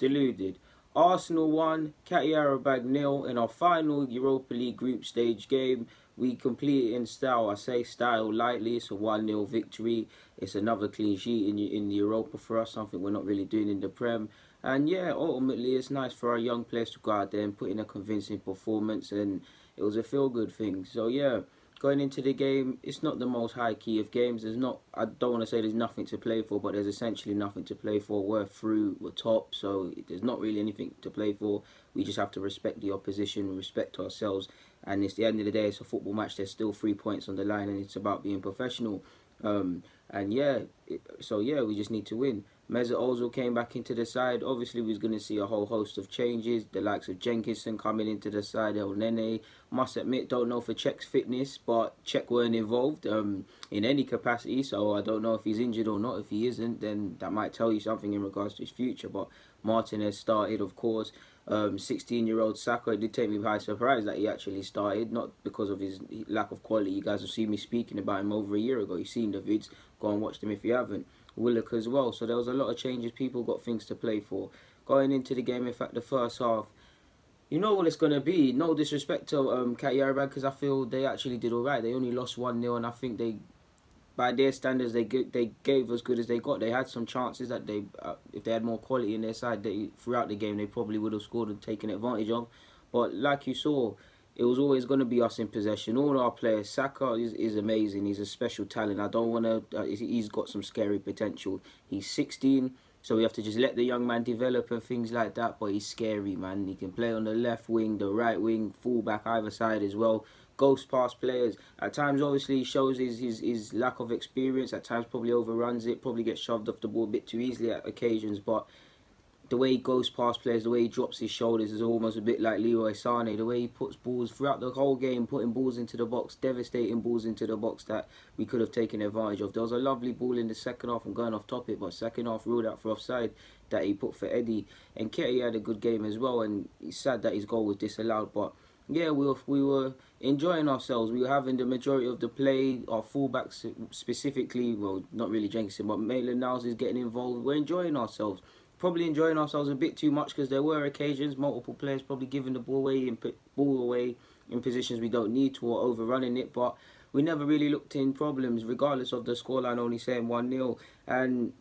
deluded. Arsenal won, Qarabag 0 in our final Europa League group stage game. We completed in style. I say style lightly. It's a 1-0 victory. It's another clean sheet in the Europa for us, something we're not really doing in the Prem. And yeah, ultimately it's nice for our young players to go out there and put in a convincing performance, and it was a feel-good thing. So yeah, going into the game, it's not the most high key of games. I don't want to say there's nothing to play for, but there's essentially nothing to play for. We're through, we're top, so there's not really anything to play for. We just have to respect the opposition, respect ourselves, and it's the end of the day, it's a football match. There's still 3 points on the line, and it's about being professional. And yeah, we just need to win. Mesut Ozil came back into the side. Obviously, we was going to see a whole host of changes. The likes of Jenkinson coming into the side, El Nene. Must admit, don't know for Czech's fitness, but Czech weren't involved in any capacity. So I don't know if he's injured or not. If he isn't, then that might tell you something in regards to his future. But Martinez started, of course. 16-year-old Saka, it did take me by surprise that he actually started, not because of his lack of quality. You guys have seen me speaking about him over a year ago. You've seen the vids, go and watch them if you haven't. Willock as well, so there was a lot of changes. People got things to play for. Going into the game, in fact, the first half, you know what it's going to be. No disrespect to Qarabag, because I feel they actually did alright. They only lost 1-0, and I think they, by their standards, they gave as good as they got. They had some chances that they, if they had more quality in their side, throughout the game, they probably would have scored and taken advantage of. But like you saw, it was always going to be us in possession. All our players, Saka is amazing. He's a special talent. I don't want to, he's got some scary potential. He's 16, so we have to just let the young man develop and things like that. But he's scary, man. He can play on the left wing, the right wing, full-back, either side as well. Ghost pass players. At times, obviously, he shows his lack of experience. At times, probably overruns it. Probably gets shoved off the ball a bit too easily at occasions. But the way he goes past players, the way he drops his shoulders is almost a bit like Leroy Sané. The way he puts balls throughout the whole game, putting balls into the box, devastating balls into the box that we could have taken advantage of. There was a lovely ball in the second half. I'm going off topic, but second half ruled out for offside that he put for Eddie. And Nketiah had a good game as well, and it's sad that his goal was disallowed. But yeah, we were enjoying ourselves. We were having the majority of the play. Our fullbacks specifically, well, not really Jenkinson, but Maitland-Niles is getting involved. We're enjoying ourselves. Probably enjoying ourselves a bit too much, because there were occasions, multiple players probably giving the ball away in positions we don't need to, or overrunning it. But we never really looked in problems, regardless of the scoreline only saying 1-0. And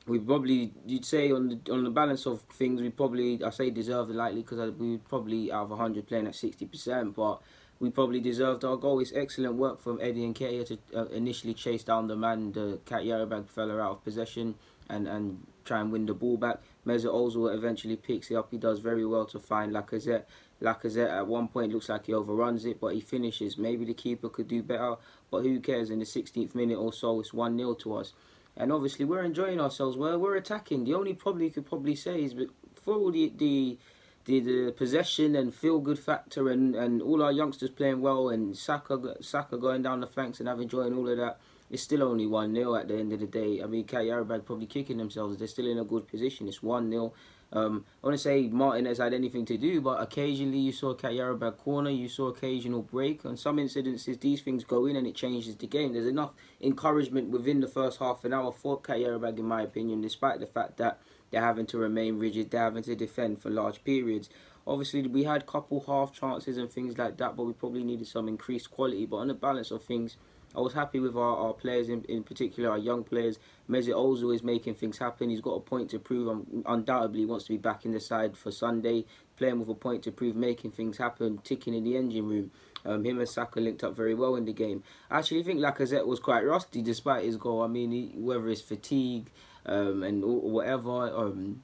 we probably, you'd say on the balance of things, we probably, I say deserved it lightly, because we probably out of 100 playing at 60%, but we probably deserved our goal. It's excellent work from Eddie Nketiah to initially chase down the man, the Qarabag fella, out of possession and try and win the ball back. Mesut Ozil eventually picks it up. He does very well to find Lacazette. Lacazette at one point looks like he overruns it, but he finishes. Maybe the keeper could do better, but who cares? In the 16th minute or so, it's 1-0 to us. And obviously, we're enjoying ourselves. We're attacking. The only problem you could probably say is, for all the possession and feel-good factor and all our youngsters playing well and Saka going down the flanks and enjoying all of that, it's still only 1-0 at the end of the day. I mean, Qarabag probably kicking themselves. They're still in a good position. It's 1-0. I want to say Martinez had anything to do, but occasionally you saw Qarabag corner, you saw occasional break. On some incidences, these things go in and it changes the game. There's enough encouragement within the first half an hour for Qarabag, in my opinion, despite the fact that they're having to remain rigid, they're having to defend for large periods. Obviously, we had a couple half chances and things like that, but we probably needed some increased quality. But on the balance of things, I was happy with our players, in particular our young players. Mesut Ozil is making things happen. He's got a point to prove. Undoubtedly, he wants to be back in the side for Sunday, playing with a point to prove, making things happen, ticking in the engine room. Him and Saka linked up very well in the game. I actually think Lacazette was quite rusty despite his goal. I mean, whether it's fatigue and whatever, I'm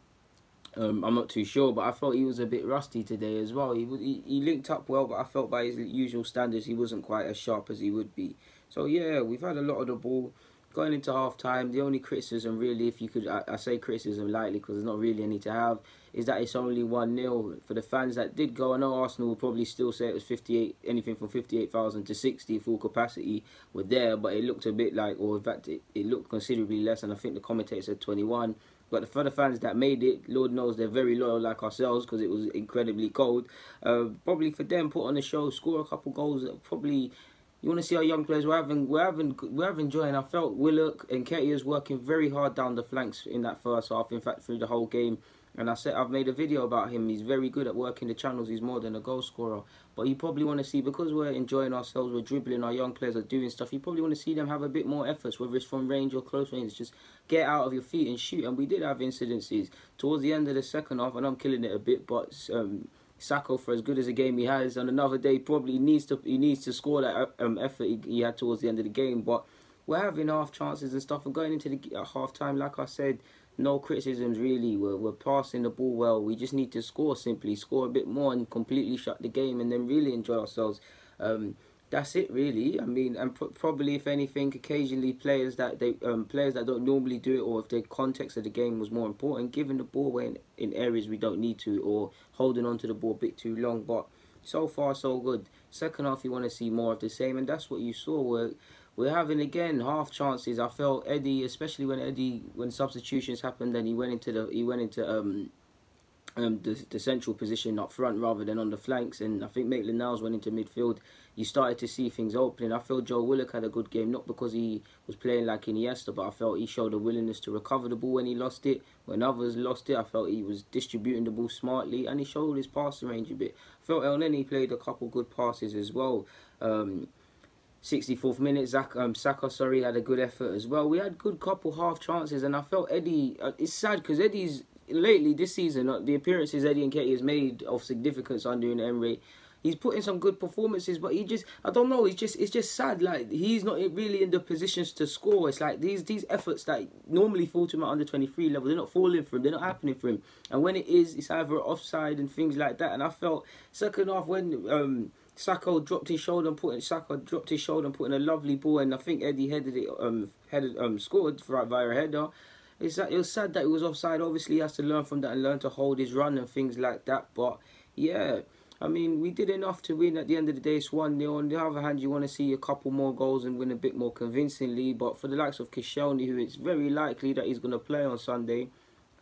not too sure, but I felt he was a bit rusty today as well. He linked up well, but I felt by his usual standards he wasn't quite as sharp as he would be. So yeah, we've had a lot of the ball. Going into half-time, the only criticism really, if you could, I say criticism lightly because there's not really any to have, is that it's only 1-0. For the fans that did go, I know Arsenal will probably still say it was 58, anything from 58,000 to 60 full capacity were there, but it looked a bit like, or in fact it looked considerably less, and I think the commentator said 21. But for the fans that made it, Lord knows they're very loyal like ourselves because it was incredibly cold. Probably for them, put on a show, score a couple goals, probably. You want to see our young players. We're enjoying. I felt Willock and Nketiah's working very hard down the flanks in that first half. In fact, through the whole game, And I've made a video about him. He's very good at working the channels. He's more than a goal scorer. But you probably want to see, because we're enjoying ourselves, we're dribbling, our young players are doing stuff, you probably want to see them have a bit more efforts, whether it's from range or close range. Just get out of your feet and shoot. And we did have incidences towards the end of the second half, and I'm killing it a bit, but Saka, for as good as a game he has, on another day probably needs to score that effort he had towards the end of the game. But we're having half chances and stuff, and going into the half time, like I said, no criticisms really. We're passing the ball well. We just need to score, simply score a bit more and completely shut the game, and then really enjoy ourselves. That's it really. I mean, and probably if anything, occasionally players that don't normally do it, or if the context of the game was more important, giving the ball away in areas we don't need to, or holding on to the ball a bit too long. But so far so good. Second half you want to see more of the same, and that's what you saw. We're having again half chances. I felt Eddie, especially when substitutions happened, and he went into the central position up front rather than on the flanks, and I think Maitland-Niles went into midfield. You started to see things opening. I felt Joe Willock had a good game, not because he was playing like Iniesta, but I felt he showed a willingness to recover the ball when he lost it. When others lost it, I felt he was distributing the ball smartly, and he showed his passing range a bit. I felt El Neni played a couple good passes as well. 64th minute, Saka had a good effort as well. We had good couple half chances, and I felt Eddie. It's sad because Eddie's lately this season, the appearances Eddie Nketiah has made of significance under Emery, he's put in some good performances, but I don't know, it's just sad. Like, he's not really in the positions to score. It's like these efforts that normally fall to him at under 23 level, they're not falling for him, they're not happening for him. And when it is, it's either offside and things like that. And I felt second half when Saka dropped his shoulder and put in a lovely ball, and I think Eddie scored via a header. It was sad that it was offside. Obviously, he has to learn from that and learn to hold his run and things like that. But yeah, I mean, we did enough to win. At the end of the day, it's 1-0. On the other hand, you want to see a couple more goals and win a bit more convincingly. But for the likes of Koscielny, who it's very likely that he's going to play on Sunday,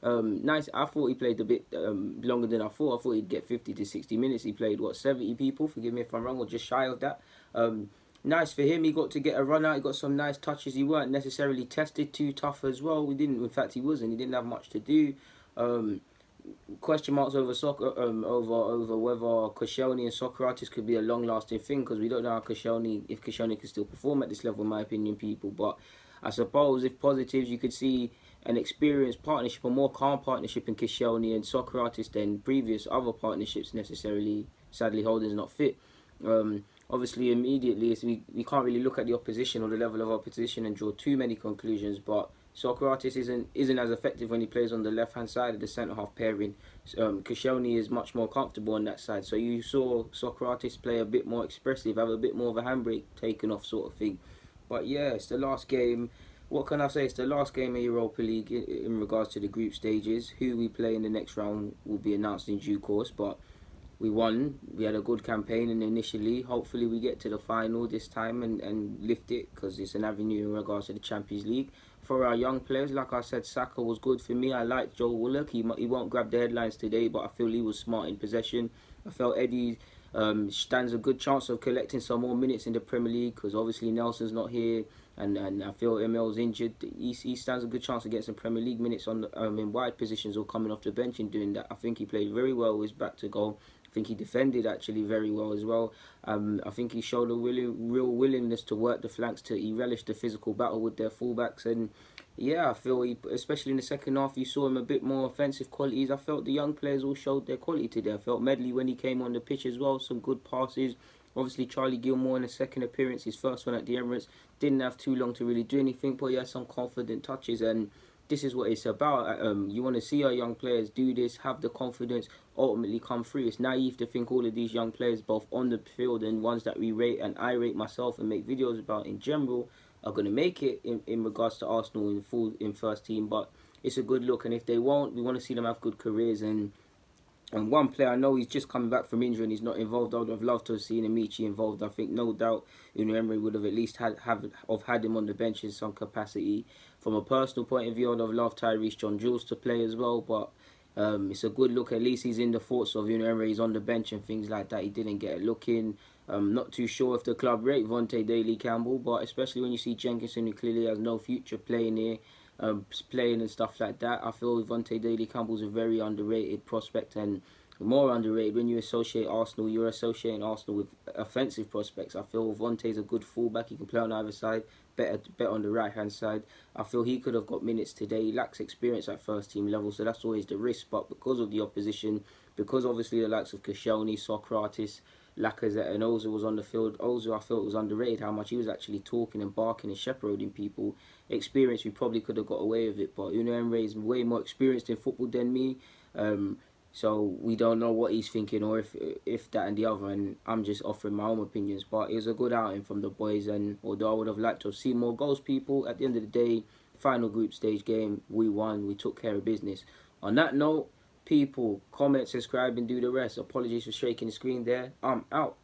nice. I thought he played a bit longer than I thought. I thought he'd get 50 to 60 minutes. He played, 70 people? Forgive me if I'm wrong, or just shy of that. Nice for him. He got to get a run out. He got some nice touches. He weren't necessarily tested too tough as well. In fact, he wasn't. He didn't have much to do. Question marks over over whether Koscielny and Socrates could be a long-lasting thing, because we don't know if Koscielny can still perform at this level, in my opinion, people. But I suppose if positives, you could see an experienced partnership, a more calm partnership in Koscielny and Socrates than previous other partnerships necessarily. Sadly, Holding's not fit. Obviously, immediately, we can't really look at the opposition or the level of opposition and draw too many conclusions, but Socrates isn't as effective when he plays on the left-hand side of the centre-half pairing. Koscielny is much more comfortable on that side, so you saw Socrates play a bit more expressive, have a bit more of a handbrake taken off sort of thing. But yeah, it's the last game. What can I say? It's the last game of Europa League in regards to the group stages. Who we play in the next round will be announced in due course, but we won. We had a good campaign, and initially, hopefully we get to the final this time and lift it, because it's an avenue in regards to the Champions League. For our young players, like I said, Saka was good for me. I liked Joe Willock. He won't grab the headlines today, but I feel he was smart in possession. I felt Eddie stands a good chance of collecting some more minutes in the Premier League, because obviously Nelson's not here, and I feel Emel's injured. He stands a good chance of getting some Premier League minutes on in wide positions or coming off the bench and doing that. I think he played very well with his back to goal. I think he defended actually very well as well. I think he showed a real willingness to work the flanks. He relished the physical battle with their fullbacks, and yeah, I feel especially in the second half, you saw him a bit more offensive qualities. I felt the young players all showed their quality today. I felt Medley when he came on the pitch as well, some good passes. Obviously, Charlie Gilmour in his second appearance, his first one at the Emirates, didn't have too long to really do anything, but he had some confident touches, and this is what it's about. You want to see our young players do this, have the confidence, ultimately come through. It's naive to think all of these young players, both on the field and ones that we rate and I rate myself and make videos about in general, are going to make it in regards to Arsenal in first team. But it's a good look, and if they won't, we want to see them have good careers. And one player, I know he's just coming back from injury and he's not involved. I would have loved to have seen Amici involved. I think no doubt Emery would have at least had him on the bench in some capacity. From a personal point of view, I'd have loved Tyrese John Jules to play as well, but it's a good look. At least he's in the thoughts of Emery. He's on the bench and things like that. He didn't get a look in. Not too sure if the club rate Vontae Daly Campbell, but especially when you see Jenkinson, who clearly has no future playing here. playing and stuff like that. I feel Vontae Daly-Campbell's a very underrated prospect, and more underrated when you associate Arsenal. You're associating Arsenal with offensive prospects. I feel Vontae's a good fullback. He can play on either side, better on the right hand side. I feel he could have got minutes today. He lacks experience at first team level, so that's always the risk. But because of the opposition, because obviously the likes of Koscielny, Socrates, Lacazette and Ozil was on the field. Ozil, I felt, was underrated how much he was actually talking and barking and shepherding people. Experience, we probably could have got away with it, but Unai Emery is way more experienced in football than me. So we don't know what he's thinking or if that and the other, and I'm just offering my own opinions. But it was a good outing from the boys, and although I would have liked to have seen more goals, people, at the end of the day, final group stage game, we won, we took care of business. On that note, people, comment, subscribe and do the rest. Apologies for shaking the screen there. I'm out.